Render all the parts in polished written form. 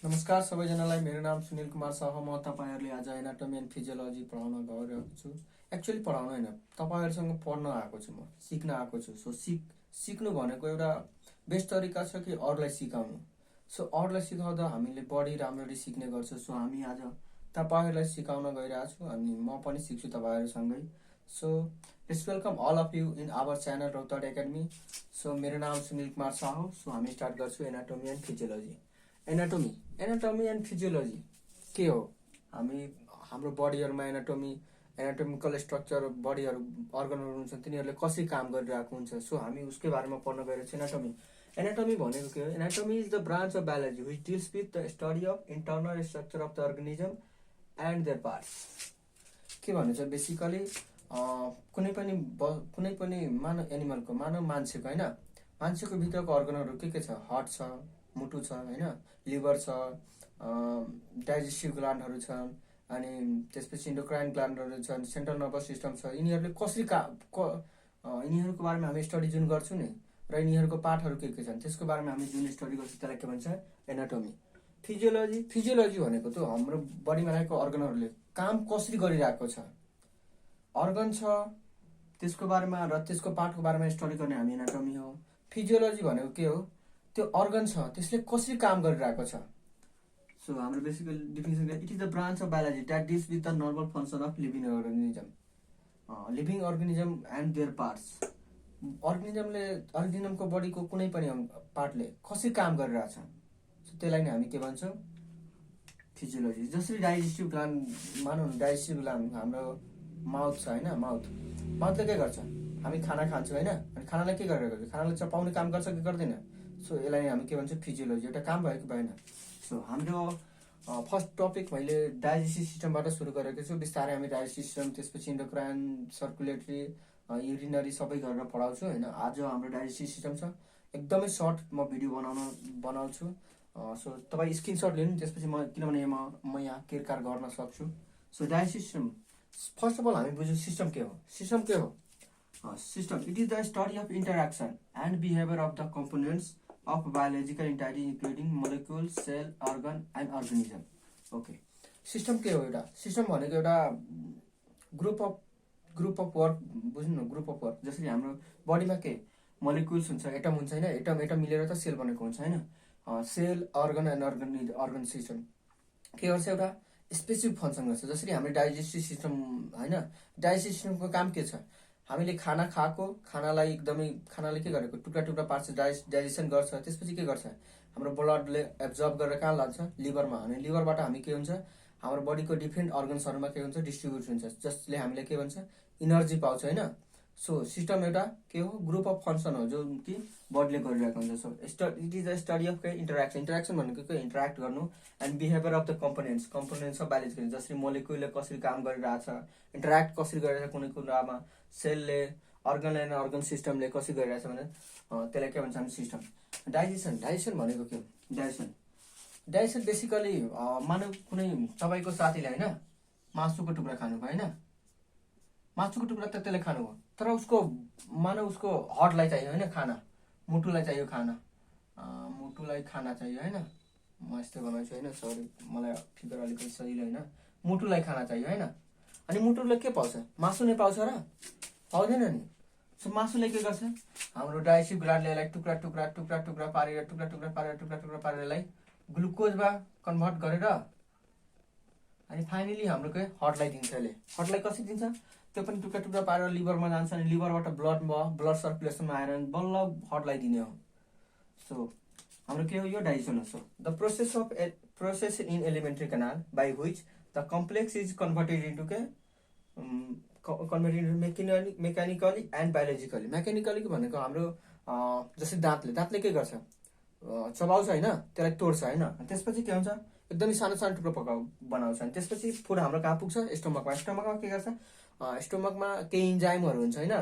नमस्कार सबैजनालाई। मेरो नाम सुनिल कुमार शाह। म तपाईँहरूले आज एनाटोमी एन्ड फिजियोलोजी पढाउन गइरहेको छु। एक्चुअली पढाउन होइन, तपाईँहरूसँग पढ्न आएको छु, म सिक्न आएको छु। सो सिक्नु भनेको एउटा बेस्ट तरिका छ कि अरूलाई सिकाउनु। सो अरूलाई सिकाउँदा हामीले बढी राम्ररी सिक्ने गर्छौँ। सो हामी आज तपाईँहरूलाई सिकाउन गइरहेको छु अनि म पनि सिक्छु तपाईँहरूसँगै। So let's welcome all of you in our channel Rautahat academy. So मेरो नाम सुनिल कुमार शाह हो। सो हामी स्टार्ट गर्छौँ anatomy and physiology. Anatomy and physiology के हो? हाम्रो बडीहरूमा एनाटोमिकल स्ट्रक्चर, बडीहरू, अर्गनहरू हुन्छ, तिनीहरूले कसरी काम गरिरहेको हुन्छ। सो हामी उसकै बारेमा पढ्न गइरहेको छ। एनाटोमी भनेको के हो? Anatomy is the branch of biology which deals with the study of internal structure of the organism and their parts. के भन्नु छ बेसिकली, कुनै पनि मानव मान्छेको होइन, मान्छेको भित्रको अर्गनहरू के छ? हार्ट छ, मुटु छ होइन, लिभर छ, डाइजेस्टिभ ग्ल्यान्डहरू छन्, अनि त्यसपछि इन्डोक्राइन ग्ल्यान्डहरू छन्, सेन्ट्रल नर्भस सिस्टम छ। यिनीहरूले कसरी यिनीहरूको बारेमा हामी स्टडी जुन गर्छौँ नि, र यिनीहरूको पार्टहरू के छन् त्यसको बारेमा हामी जुन स्टडी गर्छौँ त्यसलाई के भन्छ? एनाटोमी। फिजियोलोजी भनेको त हाम्रो बडीमा रहेको अर्गनहरूले काम कसरी गरिरहेको छ, अर्गन छ त्यसको बारेमा र त्यसको पार्टको बारेमा स्टडी गर्ने हामी एनाटोमी हो। फिजियोलोजी भनेको के हो? त्यो अर्गन छ त्यसले कसरी काम गरिरहेको छ। सो हाम्रो basic definition it is the branch of biology that deals with the normal function of living organism and their parts. अर्गनिजमको बडीको कुनै पनि पार्टले कसरी काम गरिरहेछ, सो त्यसलाई नै हामी के भन्छौँ? फिजियोलोजी। जसरी डाइजेस्टिभ ग्ल्यान्ड, मानौँ डाइजेस्टिभ ग्ल्यान्ड हाम्रो माउथ छ होइन, माउथले के गर्छ? हामी खाना खान्छौँ होइन, अनि खानालाई के गरेर गर्छ? खानालाई चपाउने काम गर्छ कि गर्दैन? सो यसलाई हामी के भन्छौँ? फिजियोलोजी। एउटा काम भयो कि भएन? सो हाम्रो फर्स्ट टपिक मैले डाइजेस्टिभ सिस्टमबाट सुरु गरेको छु। बिस्तारै हामी डाइजेस्टिभ सिस्टम, त्यसपछि इन्डोक्राइन, सर्कुलेटरी, युरिनरी सबै गरेर पढाउँछु होइन। आज हाम्रो डाइजेस्टिभ सिस्टम छ। एकदमै सर्ट म भिडियो बनाउँछु। सो तपाईँ स्क्रिनसट लिनु, त्यसपछि किनभने म यहाँ केरकार गर्न सक्छु। So digestive system, first of all हामी बुझ्यौँ सिस्टम के हो। System it is the study of interaction and behaviour of the components of biological entity including molecule, cell, organ and organism. Okay, system के हो? एउटा सिस्टम भनेको एउटा group of work, बुझ्नु न, ग्रुप अफ वर्क। जसरी हाम्रो बडीमा के मोलिक्युल्स हुन्छ, एटम हुन्छ होइन, एटम मिलेर त सेल बनेको हुन्छ होइन। Cell, organ and organ system के गर्छ? एउटा स्पेसिफिक फङ्सन गर्छ। जसरी हाम्रो डाइजेस्टिभ सिस्टम होइन, डाइजेस्टिभ सिस्टमको काम के छ? हामीले खाना खाएको खानालाई के गरेको टुक्रा पार्ट्स डाइजेसन गर्छ। त्यसपछि के गर्छ? हाम्रो ब्लडले एब्जर्ब गरेर कहाँ लान्छ? लिभरमा। अनि लिभरबाट हामी के हुन्छ? हाम्रो बडीको डिफ्रेन्ट अर्गन्सहरूमा के हुन्छ? डिस्ट्रिब्युट हुन्छ, जसले हामीले के भन्छ? इनर्जी पाउँछ होइन। सो सिस्टम एउटा के हो? ग्रुप अफ फङ्सन हो जो कि बडीले गरिरहेको हुन्छ। So it is the study of interaction भनेको के? इन्टरेक्ट गर्नु। And behaviour of the components of biological, जसरी मोलिक्युलले कसरी काम गरिरहेछ, इन्टरेक्ट कसरी गरिरहेछ कुनै कुरामा, सेलले, अर्गन सिस्टमले कसरी गरिरहेछ भने त्यसलाई के भन्छ? हामी सिस्टम। डाइजेसन भनेको के हो? डाइजेसन बेसिकली मानव कुनै तपाईँको साथीले होइन मासुको टुक्रा खानुभयो होइन, मासुको टुक्रा त त्यसले खानुभयो, तर उसको हार्टलाई चाहियो होइन खाना, मुटुलाई चाहियो खाना, चाहियो होइन। म यस्तो बनाउँछु होइन, सरी मलाई फिगर अलिकति सजिलो होइन। मुटुलाई खाना चाहियो होइन। अनि मुटुले के पाउँछ? मासु नै पाउँछ र? पाउँदैन नि। सो मासुले के गर्छ? हाम्रो डाइजेस्टिभ ग्ल्यान्डले यसलाई टुक्रा पारेर यसलाई ग्लुकोजमा कन्भर्ट गरेर अनि फाइनली हाम्रो के हार्टलाई दिन्छ। यसले हार्टलाई कसरी दिन्छ? त्यो पनि टुक्रा पारेर लिभरमा जान्छ, अनि लिभरबाट ब्लड सर्कुलेसनमा आएर बल्ल हार्टलाई दिने हो। सो हाम्रो के हो? यो डाइजेसन हो। So the process in alimentary canal by which the complex is converted into mechanically and biologically. Mechanically भनेको हाम्रो जस्तै दाँतले के गर्छ? चबाउँछ होइन, त्यसलाई तोड्छ होइन। त्यसपछि के हुन्छ? एकदमै सानो टुक्रो बनाउँछ। अनि त्यसपछि फुड हाम्रो कहाँ पुग्छ? स्टोमकमा के गर्छ? स्टोमकमा केही इन्जाइमहरू हुन्छ होइन,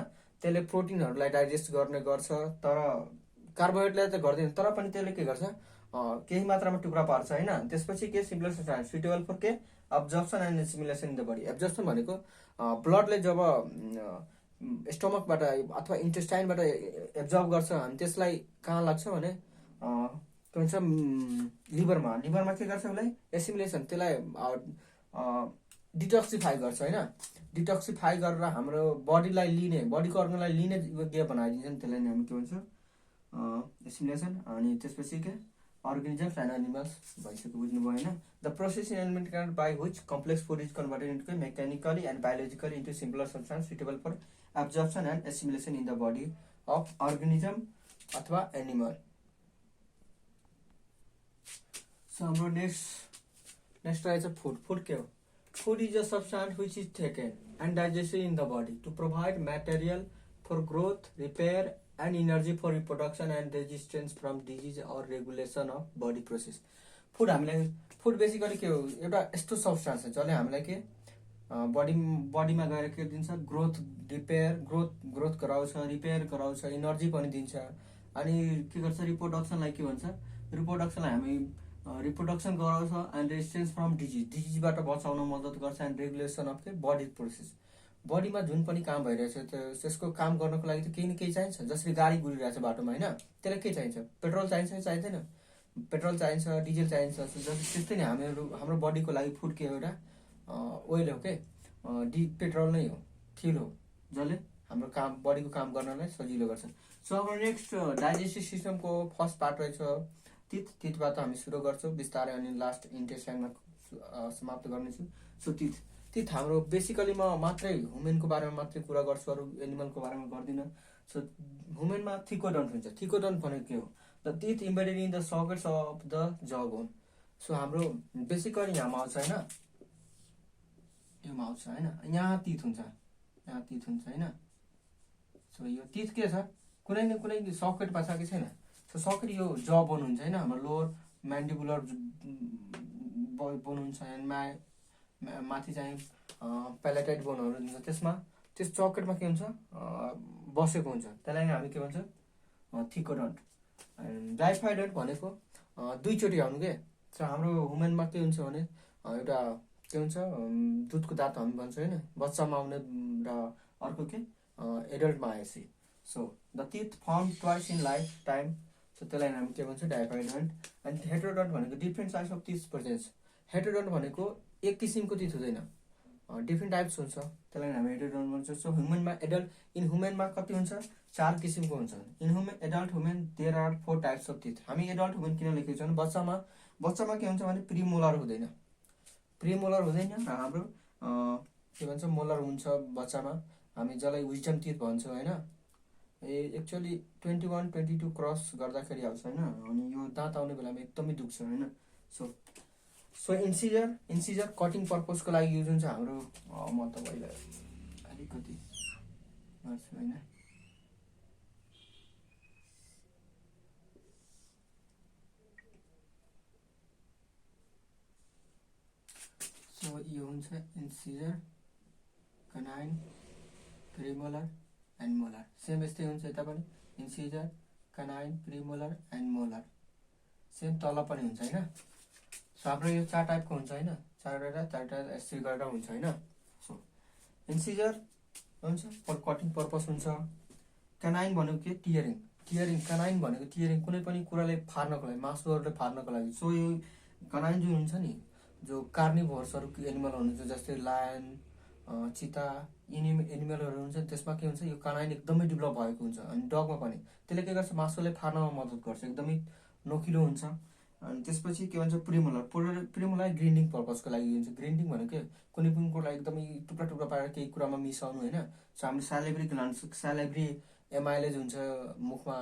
त्यसले प्रोटिनहरूलाई डाइजेस्ट गर्ने गर्छ, तर कार्बोहाइड्रेटलाई त गर्दैन, तर पनि त्यसले के गर्छ? केही मात्रामा टुक्रा पार्छ होइन। त्यसपछि के? सुटेबल फर के? Absorption and assimilation in the body. Absorption भनेको ब्लडले जब स्टोमकबाट अथवा इन्टेस्टाइनबाट एब्जर्ब गर्छ अनि त्यसलाई कहाँ लाग्छ भने के भन्छ लिभरमा के गर्छ उसलाई एसिमुलेसन, त्यसलाई डिटक्सिफाई गर्छ होइन। डिटक्सिफाई गरेर हाम्रो बडीलाई लिने, बडीको अर्गनलाई लिने योग्य बनाइदिन्छ नि, त्यसलाई हामी के भन्छ एसिमुलेसन। अनि त्यसपछि के organisms and animals भइसक्यो, बुझ्नुभयो होइन। The process in element by which complex food is converted into mechanically and biologically into simpler substance suitable for absorption and assimilation in the body of organism अथवा एनिमल। सो हाम्रो next रहेछ food. Food के हो? Food is a substance which is taken and digested in the body to provide material for growth, repair and energy for reproduction and resistance from disease or regulation of body process। Food हामीलाई, food basically के हो? एउटा यस्तो substance हो जसले हामीलाई के बडीमा गएर के दिन्छ? ग्रोथ गराउँछ, रिपेयर गराउँछ, इनर्जी पनि दिन्छ। अनि के गर्छ? रिप्रोडक्सनलाई के भन्छ? रिप्रोडक्सनलाई हामी रिप्रोडक्सन गराउँछ एन्ड रेजिस्टेन्स फ्रम डिजिजबाट बचाउन मद्दत गर्छ एन्ड रेगुलेसन अफ के बडी प्रोसेस। बडीमा जुन पनि काम भइरहेछ त्यसको काम गर्नको लागि त केही न केही चाहिन्छ। जसरी गाडी गुडिरहेछ बाटोमा होइन, त्यसलाई के चाहिन्छ? पेट्रोल चाहिन्छ कि चाहिँदैन? पेट्रोल चाहिन्छ, डिजेल चाहिन्छ। त्यस्तै नै हाम्रो बडीको लागि फुड के हो? एउटा ओइल हो के, पेट्रोल नै हो, फ्युल हो, जसले हाम्रो काम, बडीको काम गर्नलाई सजिलो गर्छ। सो अब नेक्स्ट डाइजेस्टिभ सिस्टमको फर्स्ट पार्ट रहेछ तितबाट हामी सुरु गर्छौँ बिस्तारै, अनि लास्ट इन्टेस्टाइनमा समाप्त गर्नेछु। सो तित हाम्रो बेसिकली म मात्रै ह्युमेनको बारेमा मात्रै कुरा गर्छु, अरू एनिमलको बारेमा गर्दिनँ। सो ह्युमेनमा थिकोडन्ट हुन्छ। थिकोडन्ट भनेको के हो? The teeth embedded in the sockets of the jawbone. So हाम्रो बेसिकली यहाँ माउथ छ होइन, यो माउथ छ होइन, यहाँ टिथ हुन्छ, यहाँ टिथ हुन्छ होइन। सो यो टिथ के छ? कुनै न कुनै सकेटमा छ कि छैन? सो सकेट यो जॉ बोन हुन्छ होइन, हाम्रो लोवर म्यान्डिबुलर बोन हुन्छ, माथि चाहिँ प्यालेटाइड बोनहरू हुन्छ। त्यसमा त्यस चकेटमा के हुन्छ? बसेको हुन्छ, त्यसलाई हामी के भन्छ? थिकोडन्ट। डाइफाइडन्ट भनेको दुईचोटि आउनु के। सो हाम्रो ह्युमनमा के हुन्छ भने एउटा के हुन्छ? दुधको दाँत हामी भन्छ होइन, बच्चामा आउने, र अर्को के एडल्टमा आएपछि। So the teeth form twice in lifetime. So त्यसलाई हामी के भन्छ? डाइफाइडन्ट। अनि हेटेरोडन्ट भनेको different types of teeth presence. Heterodont भनेको एक किसिमको टिथ हुँदैन, डिफ्रेन्ट टाइप्स हुन्छ, त्यसलाई हामी हेटेरोडन्ट भन्छ। सो ह्युमनमा ह्युमनमा कति हुन्छ? 4 किसिमको हुन्छ। Adult human there are 4 types of teeth. हामी एडल्ट ह्युमन किन लेखेको छौँ? बच्चामा के हुन्छ भने प्रिमोलर हुँदैन, र हाम्रो के भन्छ? मोलर हुन्छ बच्चामा, हामी जसलाई विजडम टिथ भन्छौँ होइन। एक्चुअली 21, 22 क्रस गर्दाखेरि आउँछ होइन, अनि यो दाँत आउने बेलामा एकदमै दुख्छ होइन। सो इन्सिजर कटिङ पर्पजको लागि युज हुन्छ हाम्रो। म तपाईँलाई अलिकति गर्छु होइन। सो यो हुन्छ incisor, canine, प्रिमोलर and molar. Same यस्तै हुन्छ यता पनि, incisor, canine, प्रिमोलर and molar. Same तल पनि हुन्छ होइन। सो हाम्रो यो 4 टाइपको हुन्छ होइन, चारवटा यसरी गरेर हुन्छ होइन। सो इन्सिजर हुन्छ फर कटिङ पर्पस हुन्छ। कनाइन भनेको के? टियरिङ। कनाइन भनेको टियरिङ, कुनै पनि कुरालाई फार्नको लागि, मासुहरूले फार्नको लागि। सो यो कनाइन जुन हुन्छ नि, जो कार्निभोर्सहरू एनिमल हुनुहुन्छ जस्तै लायन, चिता, एनिमलहरू हुन्छ, त्यसमा के हुन्छ? यो कनाइन एकदमै डेभलप भएको हुन्छ। अनि डगमा पनि त्यसले के गर्छ? मासुलाई फार्नमा मद्दत गर्छ, एकदमै नोकिलो हुन्छ। अनि त्यसपछि के भन्छ? प्रिमोलर ग्रिन्डिङ पर्पजको लागि हुन्छ। ग्रिन्डिङ भनेको के? कुनै पनि कुरालाई एकदमै टुक्रा पारेर केही कुरामा मिसाउनु होइन। सो हाम्रो स्यालेब्री एमाइलेज हुन्छ मुखमा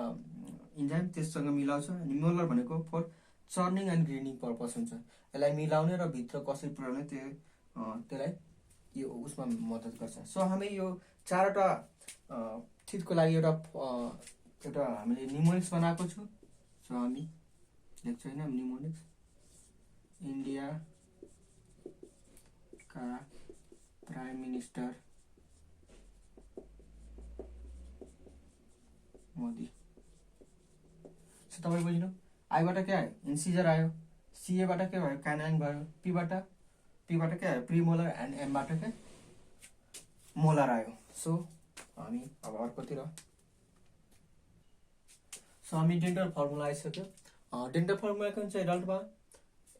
इन्जाइम, त्यससँग मिलाउँछ। अनि मोलर भनेको फर चर्निङ एन्ड ग्रिन्डिङ पर्पज हुन्छ, यसलाई मिलाउने र भित्र कसरी पुर्याउने त्यसलाई यो उसमा मद्दत गर्छ। सो हामी यो 4वटा टिथको लागि एउटा हामीले निमोनिक्स बनाएको छु। सो हामी लेख्छौँ होइन निमोनिक्स। इन्डियाका प्राइम मिनिस्टर मोदी। सो तपाईँ बुझ्नु, आईबाट के आयो? इन्सिजर आयो, सिएबाट के भयो? क्यानाइन भयो, पीबाट के आयो? प्रिमोलर, एन्ड एमबाट के मोलर आयो। सो हामी अब अर्कोतिर। सो हामी डेन्टल फर्मुला आइसक्यो। डेन्टल फर्मुला के हुन्छ एडल्टमा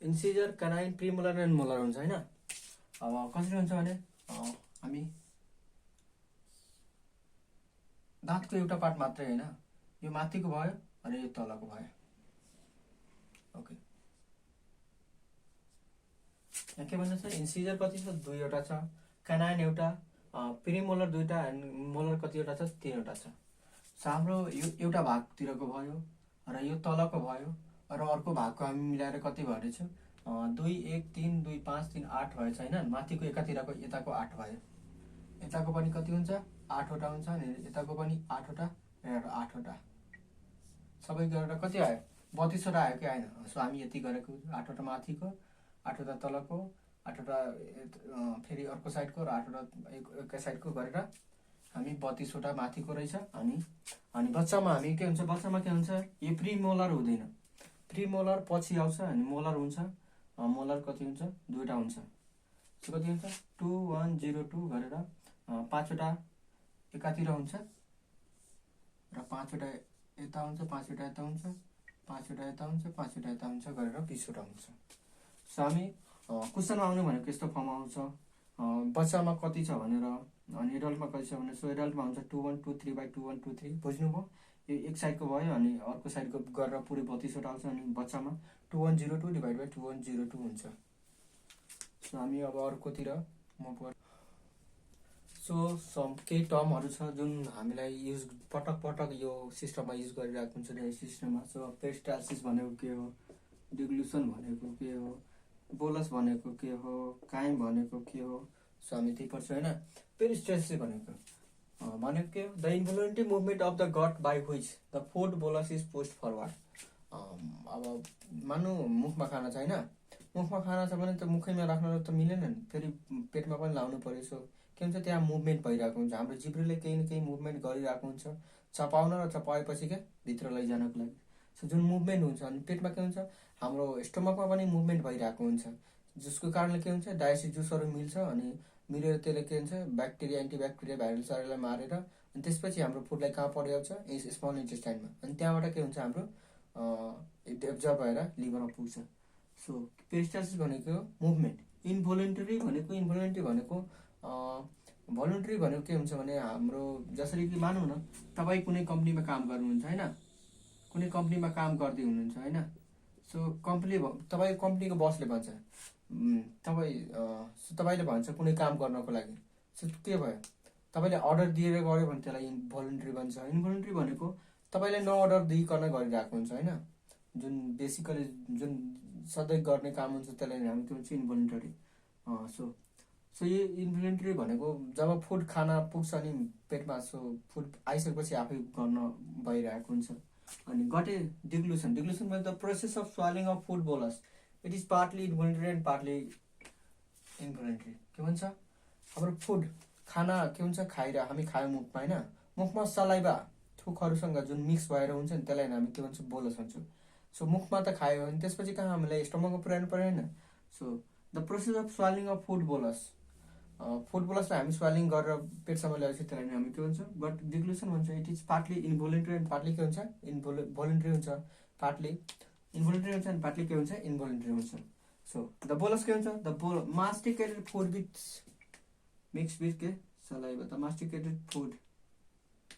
इन्सिजर क्यानाइन प्रिमोलर एन्ड मोलर हुन्छ होइन। अब कसरी हुन्छ भने हामी दाँतको एउटा पार्ट मात्रै होइन, यो माथिको भयो अनि यो तलको भयो। ओके, यहाँ के भन्छ इन्सिजर कति छ 2वटा छ, क्यानाइन एउटा, प्रिमोलर 2टा एन्ड मोलर कतिवटा छ 3वटा छ। सो हाम्रो यो एउटा भागतिरको भयो र यो तलको भयो र अर्को भागको हामी मिलाएर कति भनेछौँ 2 1 3 2 5 3 8 भएछ होइन। माथिको एकातिरको यताको 8 भयो, यताको पनि कति हुन्छ 8वटा हुन्छ अनि यताको पनि 8वटा र एउटा 8वटा, सबै गरेर कति आयो 32वटा आयो कि आएन। सो हामी यति गरेको 8वटा माथिको 8वटा तलको 8वटा फेरि अर्को साइडको र 8वटा एकै साइडको गरेर हामी 32वटा माथिको रहेछ। अनि बच्चामा हामी के हुन्छ, बच्चामा के हुन्छ यो प्रिमोलर हुँदैन, प्रिमोलर पछि आउँछ अनि मोलर हुन्छ। मोलर कति हुन्छ 2वटा हुन्छ। सो कति हुन्छ 2 1 0 2 गरेर 5वटा एकातिर हुन्छ र 5वटा यता हुन्छ, 5वटा यता हुन्छ, 5वटा यता हुन्छ, 5वटा यता हुन्छ गरेर 20वटा हुन्छ। सो हामी क्वेसनमा आउने भनेको यस्तो फर्म आउँछ, बच्चामा कति छ भनेर अनि एडल्टमा कति छ भने। सो एडल्टमा हुन्छ 2 1 2 3 बाई 2 1 2 3 बुझ्नुभयो। यो एक साइडको भयो अनि अर्को साइडको गरेर पुरै 32वटा आउँछ अनि बच्चामा 2102 डिभाइड बाई 2102 हुन्छ। सो हामी अब अर्कोतिर म सो केही टर्महरू छ जुन हामीलाई युज पटक पटक यो सिस्टममा युज गरिरहेको हुन्छ यो सिस्टममा। सो पेरिस्टाल्सिस भनेको के हो, डिग्लुसन भनेको के हो, बोलस भनेको के हो, काइम भनेको के हो, सो हामी त्यही पढ्छौँ होइन। पेरिस्टाल्सिस भनेको के हो, the involuntary movement of the gut by which the food bolus is pushed forward. अब मान्नु मुखमा खाना छ होइन, मुखमा खाना छ भने त मुखैमा राख्न त मिलेन नि, फेरि पेटमा पनि लाउनु पर्यो। सो के हुन्छ त्यहाँ मुभमेन्ट भइरहेको हुन्छ, हाम्रो जिब्रोले केही न केही मुभमेन्ट गरिरहेको हुन्छ चपाउन र चपाएपछि क्या भित्र लैजानको लागि। सो जुन मुभमेन्ट हुन्छ अनि पेटमा के हुन्छ हाम्रो स्टोमकमा पनि मुभमेन्ट भइरहेको हुन्छ, जसको कारणले के हुन्छ डाइजेस्टिभ जुसहरू मिल्छ अनि मिलेर त्यसले के हुन्छ ब्याक्टेरिया एन्टिब्याक्टेरिया भाइरल चरालाई मारेर अनि त्यसपछि हाम्रो फुडलाई कहाँ पठाउँछ स्मल इन्टेस्टाइनमा अनि त्यहाँबाट के हुन्छ हाम्रो एब्जर्ब भएर लिभरमा पुग्छ। सो पेरिस्टाल्सिस भनेको मुभमेन्ट, इन्भोलन्टरी भनेको भोलुन्टरी भनेको के हुन्छ भने हाम्रो जसरी कि मानौँ न तपाईँ कुनै कम्पनीमा काम गर्नुहुन्छ होइन, कुनै कम्पनीमा काम गर्दै हुनुहुन्छ होइन। सो तपाईँ कम्पनीको बसले भन्छ तपाईँले भन्छ कुनै काम गर्नको लागि। सो के भयो तपाईँले अर्डर दिएर गऱ्यो भने त्यसलाई इन्भोलन्टरी भन्छ। इन्भोलन्टरी भनेको तपाईँले न अर्डर दिइकन गरिरहेको हुन्छ होइन, जुन बेसिकली जुन सधैँ गर्ने काम हुन्छ त्यसलाई हामी के भन्छ इन्भोलन्टरी। सो यो इन्भोलन्टरी भनेको जब फुड खाना पुग्छ अनि पेटमा, सो फुड आइसकेपछि आफै गर्न भइरहेको हुन्छ। अनि गटे डिग्लुसन भने the process of swallowing of food bolus, it is partly involuntary and partly involuntary. के भन्छ हाम्रो फुड खाना के हुन्छ हामी खायो मुखमा होइन, मुखमा सलाइभा थुकहरूसँग जुन मिक्स भएर हुन्छ नि त्यसलाई हामी के भन्छौँ बोलस भन्छौँ। सो मुखमा त खायो अनि त्यसपछि कहाँ हामीलाई स्टमकमा पुर्याउनु पर्यो होइन। So the process of swallowing of food बोलसलाई हामी स्वालिङ गरेर पेटसम्म ल्याउँछ त्यसलाई हामी के भन्छौँ बट डिग्लुसन भन्छ। It is partly involuntary and partly के हुन्छ भोलन्टरी हुन्छ, पार्टली इन्भोलन्टरी हुन्छ अनि पार्टली के हुन्छ इन्भोलन्टरी हुन्छ। सो द बोलस के हुन्छ the masticated food with mix with के saliva, the masticated food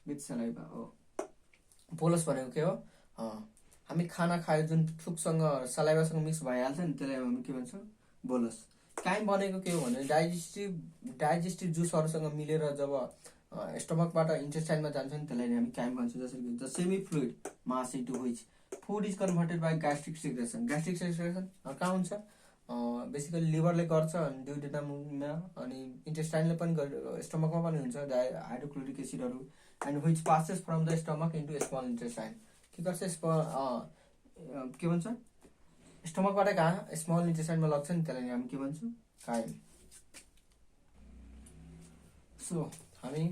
with saliva हो। बोलस भनेको के हो हामी खाना खायो जुन थुकसँग सलाइभासँग मिक्स भइहाल्छ नि त्यसलाई हामी के भन्छौँ बोलस। काइम भनेको के हो भने डाइजेस्टिभ जुसहरूसँग मिलेर जब स्टमकबाट इन्टेस्टाइनमा जान्छ नि त्यसलाई हामी काइम भन्छौँ। जसरी कि the semi fluid mass into which food is converted by gastric secretion. Gastric secretion कहाँ हुन्छ बेसिकली लिभरले गर्छ अनि ड्युडेनममा अनि इन्टेस्टाइनले पनि स्टमकमा पनि हुन्छ हाइड्रोक्लोरिक एसिडहरू and which passes from the stomach into small intestine. के गर्छ के भन्छ स्टमकबाट कहाँ स्मल इन्टेस्टाइनमा लाग्छ नि त्यसलाई हामी के भन्छौँ काइम। सो हामी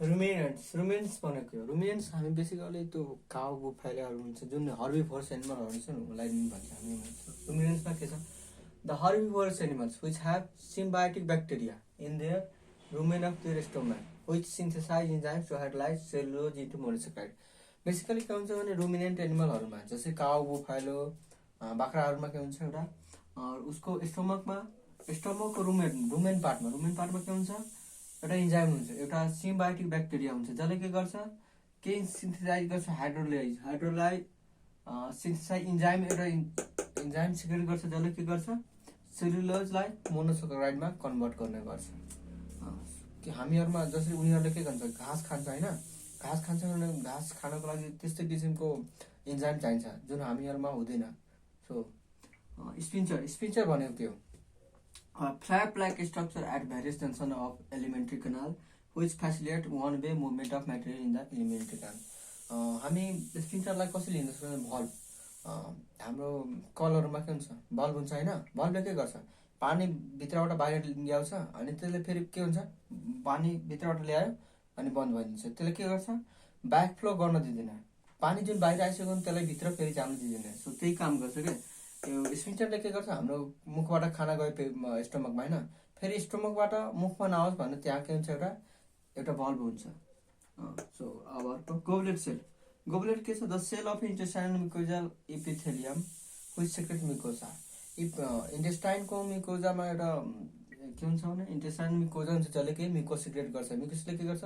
रुमिनेन्ट्स भनेको रुमिनेन्ट्स हामी बेसिकली त्यो काउ गुफाइलाहरू हुन्छ जुन हर्बिभोरस एनिमलहरू हुन्छ नि उसलाई भन्छ हामी भन्छौँ। रुमिनेन्ट्समा के छ the herbivorous animals which have symbiotic bacteria in their rumen of their stomach which synthesize enzymes to hydrolyze cellulose into monosaccharide. Basically के हुन्छ भने रुमिनेन्ट एनिमलहरूमा जस्तै काउ बुफालो बाख्राहरूमा के हुन्छ एउटा उसको स्टोमकको रुमेन पार्टमा के हुन्छ एउटा इन्जाइम हुन्छ, एउटा सिम्बायोटिक ब्याक्टेरिया हुन्छ जसले के गर्छ केही सिन्थेसाइज गर्छ हाइड्रोलाइज सिन्थेसाइज इन्जाइम एउटा इन्जाइम सिक्रेट गर्छ जसले के गर्छ सेलुलोजलाई मोनोसोक्राइडमा कन्भर्ट गर्ने गर्छ। कि हामीहरूमा जसरी उनीहरूले के गर्छ घाँस खान्छ होइन, घाँस खान्छ भने घाँस खानको लागि त्यस्तै किसिमको इन्जाइम चाहिन्छ जुन हामीहरूमा हुँदैन। सो स्पिन्चर भनेको के हो flap like structure at various junction of alimentary canal which facilitate one way movement of material in the alimentary canal. हामी स्पिन्चरलाई कसरी लिन सक्छौँ भल्भ हाम्रो कलहरूमा के हुन्छ बल्ब हुन्छ होइन, बल्बले के गर्छ पानी भित्रबाट बाहिर ल्याउँछ अनि त्यसले फेरि के हुन्छ पानी भित्रबाट ल्यायो अनि बन्द भइदिन्छ, त्यसले के गर्छ ब्याक फ्लो गर्न दिँदैन, पानी जुन बाहिर आइसक्यो भने त्यसलाई भित्र फेरि जानु दिँदैन। सो त्यही काम गर्छ क्या त्यो स्पिन्चरले के गर्छ हाम्रो मुखबाट खाना गयो स्टोमकमा होइन, फेरि स्टोमकबाट मुखमा नआओस् भने त्यहाँ के हुन्छ एउटा बल्ब हुन्छ। सो अब अर्को गोबलेट के छ the cell of intestinal mucosal epithelium which secrete mucosa. इन्टेस्टाइनको म्युकोजामा एउटा के हुन्छ भने इन्टेस्टाइनल म्युकोजा हुन्छ जसले के म्युको सिक्रेट गर्छ, म्युकोसले के गर्छ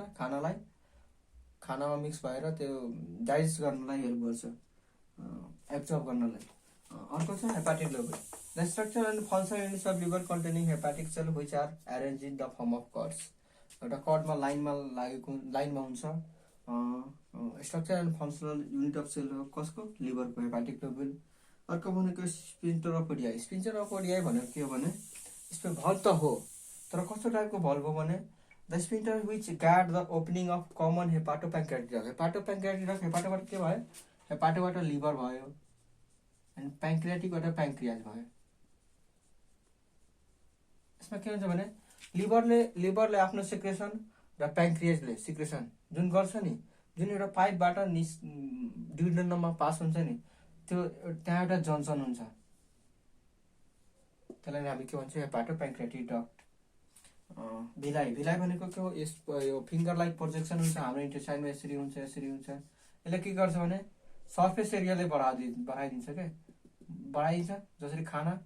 खानामा मिक्स भएर त्यो डाइजेस्ट गर्नलाई हेल्प गर्छ, एब्जर्ब गर्नलाई। अर्को छ hepatic lobule the structure and function units of liver containing hepatic cell which are arrange in the form of cords. एउटा कर्डमा लाइनमा हुन्छ structure and functional unit of cell हो कसको लिभरको हेपाटिक लोबुल। अर्को भनेको स्पिन्चरोपोडियाई भनेको के हो भने यसमा भल्भ त हो तर कस्तो टाइपको भल्भ हो भने the sphincter which guard the opening of common hepatopancreatic. हेपाटोबाट के भयो हेपाटोबाट लिभर भयो अनि प्याङ्क्रियाटिकबाट प्याङ्क्रियाज भयो। यसमा के हुन्छ भने लिभरले आफ्नो सिक्रेसन र प्याङ्क्रियाजले सिक्रेसन जुन गर्छ नि, जुन एउटा पाइपबाट ड्युडेनममा पास हुन्छ नि त्यो त्यहाँ एउटा जन्सन हुन्छ, त्यसलाई हामी के भन्छौँ हेपाटोप्याङ्क्रियाटिक डक्ट। भिलाइ भनेको के हो यो फिङ्गर लाइक प्रोजेक्सन हुन्छ हाम्रो इन्टेस्टाइनमा यसरी हुन्छ यसले के गर्छ भने सर्फेस एरियाले बढाइदिन्छ क्या बढाइदिन्छ जसरी खाना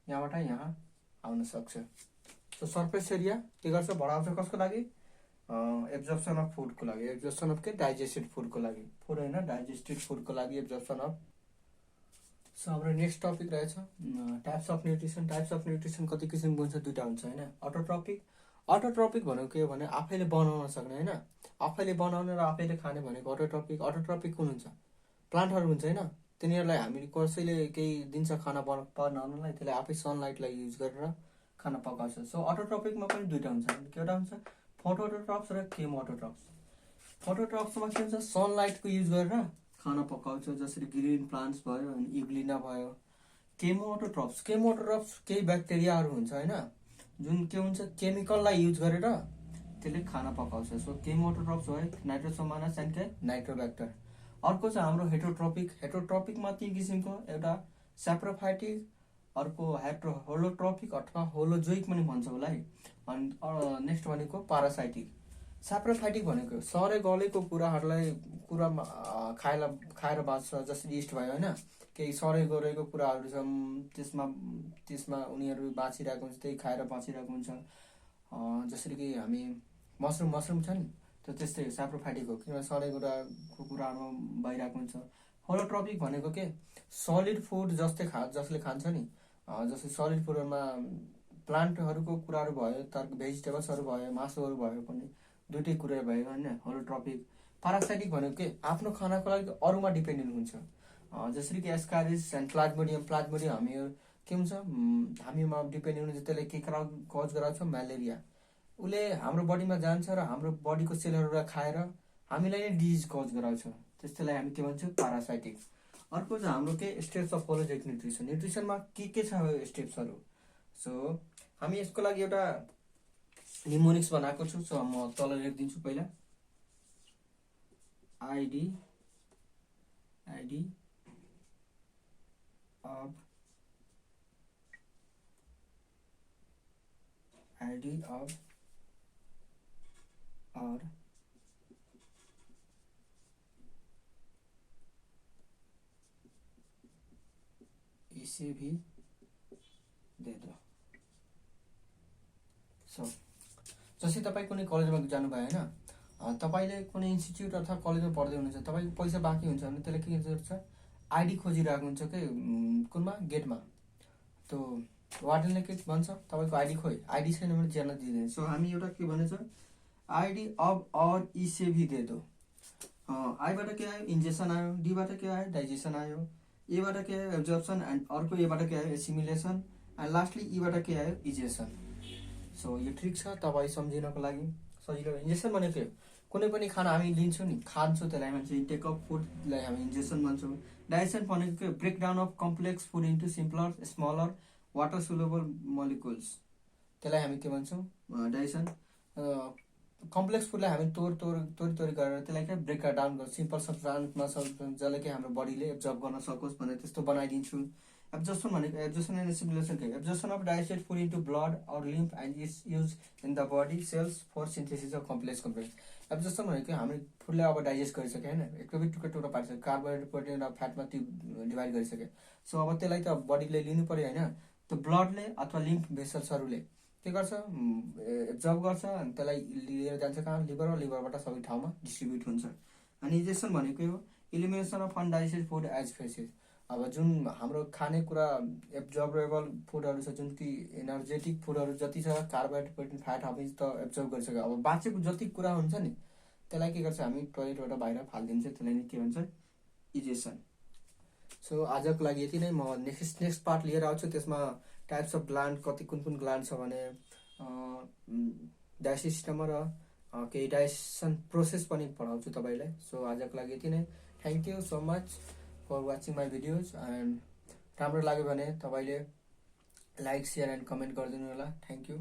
यहाँबाट यहाँ आउन सक्छ। सो सर्फेस एरिया के गर्छ बढाउँछ कसको लागि एब्जर्प्सन अफ फुडको लागि, एब्जर्प्सन अफ के डाइजेस्टेड फुडको लागि, फुड होइन डाइजेस्टेड फुडको लागि एब्जर्प्सन अफ। सो हाम्रो नेक्स्ट टपिक रहेछ टाइप्स अफ न्युट्रिसन कति किसिमको हुन्छ दुईवटा हुन्छ होइन। अटोट्रोपिक भनेको के हो भने आफैले बनाउन सक्ने होइन, आफैले बनाउने र आफैले खाने भनेको अटोट्रोपिक कुन हुन्छ प्लान्टहरू हुन्छ होइन, तिनीहरूलाई हामीले कसैले केही दिन्छ खाना बनाउनलाई त्यसले आफै सनलाइटलाई युज गरेर खाना पकाउँछ। सो अटोट्रोपिकमा पनि दुईवटा हुन्छ, एउटा हुन्छ फोटोट्रप्स र केमोटोट्रप्स। फोटोट्रप्समा के हुन्छ सनलाइटको युज गरेर खाना पकाउँछ जसरी ग्रिन प्लान्ट्स भयो अनि इग्लिना भयो। केमोटोट्रप्स केही ब्याक्टेरियाहरू हुन्छ होइन जुन के हुन्छ केमिकललाई युज गरेर त्यसले खाना पकाउँछ। सो केमोटोट्रप्स भयो नाइट्रोसोमोनास एन्ड के नाइट्रोब्याक्टर। अर्को छ हाम्रो हेटरोट्रोपिकमा तीन किसिमको, एउटा स्याप्रोफाइटिक, अर्को होलोट्रोपिक अथवा होलोजोइक पनि भन्छ होला है, अनि नेक्स्ट भनेको पारासाइटिक। स्याप्रोफाइटिक भनेको सरे गलेको कुराहरूलाई खाएर बाँच्छ जसरी इस्ट भयो होइन, केही सरे गरेको कुराहरू छन् त्यसमा उनीहरू बाँचिरहेको हुन्छ, त्यही खाएर बाँचिरहेको हुन्छ। जसरी कि हामी मसरुम छ नि त्यो त्यस्तै स्याप्रोफाइटिक हो किनभने सरे कुराहरूमा भइरहेको हुन्छ। होलोट्रोपिक भनेको के सलिड फुड जसले खान्छ नि जस्तै सलिड फुडमा प्लान्टहरूको कुराहरू भयो तर भेजिटेबल्सहरू भयो मासुहरू भयो पनि दुइटै कुरा भयो होइन होलोट्रोपिक। पारासाइटिक भनेको के आफ्नो खानाको लागि अरूमा डिपेन्डेन्ट हुन्छ जसरी कि एस्कारिस एन्ड प्लाज्मोडियम हामी के हुन्छ हामीमा डिपेन्डेन्ट हुन्छ, त्यसले के कज गराउँछ म्यालेरिया, उसले हाम्रो बडीमा जान्छ र हाम्रो बडीको सेलहरूलाई खाएर हामीलाई नै डिजिज कज गराउँछ, त्यस्तैलाई हामी के भन्छौँ पारासाइटिक। अर्को चाहिँ हाम्रो के स्टेप्स अफ होलोजिक न्युट्रिसनमा के छ स्टेप्सहरू। सो हामी यसको लागि एउटा निमोनिक्स बनाएको छु। सो म तल लेखिदिन्छु पहिला आइडी अफ or इसे भी दे दो। सो जस्तै तपाईँ कुनै कलेजमा जानुभयो होइन, तपाईँले कुनै इन्स्टिच्युट अथवा कलेजमा पढ्दै हुनुहुन्छ, तपाईँको पैसा बाँकी हुन्छ भने त्यसले के जरुरत छ, आइडी खोजिरहेको हुन्छ कि कुनमा गेटमा। त्यो वार्डनले के भन्छ, तपाईँको आइडी खोइ, आइडी छैन भने ज्यान दिँदैन। सो हामी एउटा के भनेछ, आइडी अब और इसे भी दे दो। आईबाट के आयो, इन्जेक्सन आयो, डीबाट के आयो, डाइजेसन आयो, एबाट के आयो, एब्जर्प्सन, एन्ड अर्को एबाट के आयो, एसिमिलेसन, एन्ड लास्टली ईबाट के आयो, इजेसन। सो यो ट्रिक छ तपाईँ सम्झिनको लागि सजिलो। इन्जेक्सन भनेको के हो, कुनै पनि खाना हामी लिन्छौँ नि, खान्छौँ, त्यसलाई भन्छ इन्टेक अफ फुडलाई हामी इन्जेक्सन भन्छौँ। डाइजेसन भनेको के, breakdown of complex food into simpler smaller water soluble molecules, त्यसलाई हामी के भन्छौँ, डाइजेसन। कम्प्लेक्स फुडलाई हामी तोरी गरेर त्यसलाई क्या ब्रेक डाउन गर्छ सिम्पल सब्सटेन्समा, जसले कि हाम्रो बडीले एब्जर्ब गर्न सकोस् भनेर त्यस्तो बनाइदिन्छु। एब्जर्प्सन भनेको, एब्जर्प्सन एन्ड एसिमिलेसन के, absorption of digested food into blood or lymph and is use in the body cells for synthesis of complex. Absorption भनेको हामी फुडलाई अब डाइजेस्ट गरिसक्यो होइन, एकदमै टुक्रा पारिसक्यो, कार्बोहाइड्रेट प्रोटिन र फ्याटमा डिभाइड गरिसक्यो। सो अब त्यसलाई त बडीले लिनु पऱ्यो होइन, त्यो ब्लडले अथवा लिम्फ भेसल्सहरूले के गर्छ, एब्जर्ब गर्छ, अनि त्यसलाई लिएर जान्छ कहाँ, लिभर, र लिभरबाट सबै ठाउँमा डिस्ट्रिब्युट हुन्छ। अनि इजेसन भनेको हो elimination of undigested food as faeces. अब जुन हाम्रो खानेकुरा एब्जर्बेबल फुडहरू छ, जुन कि एनर्जेटिक फुडहरू जति छ, कार्बोहाइड्रेट प्रोटिन फ्याट हामी त एब्जर्ब गरिसक्यो। अब बाँचेको जति कुरा हुन्छ नि त्यसलाई के गर्छ, हामी टोइलेटबाट बाहिर फालिदिन्छ, त्यसलाई नै के भन्छ, इजेसन। सो आजको लागि यति नै। म नेक्स्ट पार्ट लिएर आउँछु, त्यसमा टाइप्स अफ ग्ल्यान्ड, कति कुन ग्ल्यान्ड छ भने डाइजेस्टिभ सिस्टममा र केही डाइजेसन प्रोसेस पनि पढाउँछु तपाईँलाई। सो आजको लागि यति नै। Thank you so much for watching my videos, and राम्रो लाग्यो भने तपाईँले लाइक, सेयर एन्ड कमेन्ट गरिदिनु होला। Thank you.